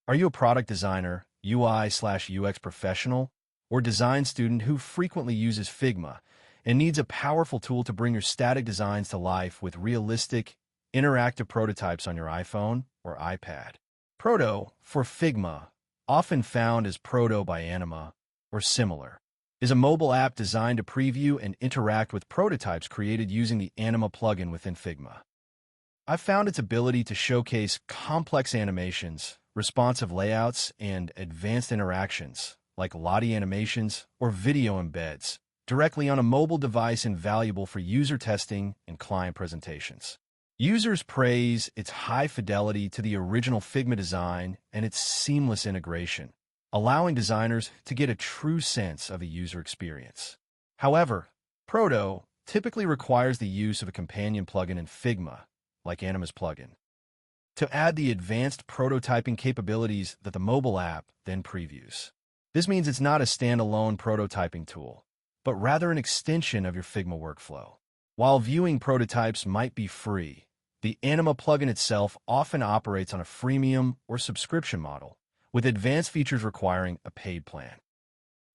Are you a product designer, UI/UX professional, or design student who frequently uses Figma and needs a powerful tool to bring your static designs to life with realistic, interactive prototypes on your iPhone or iPad? Proto, for Figma, often found as Proto by Anima or similar, is a mobile app designed to preview and interact with prototypes created using the Anima plugin within Figma. I've found its ability to showcase complex animations, responsive layouts, and advanced interactions, like Lottie animations or video embeds, directly on a mobile device invaluable for user testing and client presentations. Users praise its high fidelity to the original Figma design and its seamless integration, allowing designers to get a true sense of a user experience. However, Proto typically requires the use of a companion plugin in Figma, like Anima's plugin, to add the advanced prototyping capabilities that the mobile app then previews. This means it's not a standalone prototyping tool, but rather an extension of your Figma workflow. While viewing prototypes might be free, the Anima plugin itself often operates on a freemium or subscription model, with advanced features requiring a paid plan.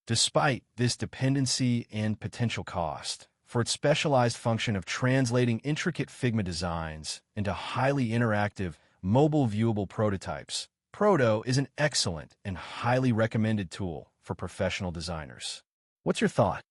Despite this dependency and potential cost, for its specialized function of translating intricate Figma designs into highly interactive, mobile viewable prototypes, Proto is an excellent and highly recommended tool for professional designers. What's your thought?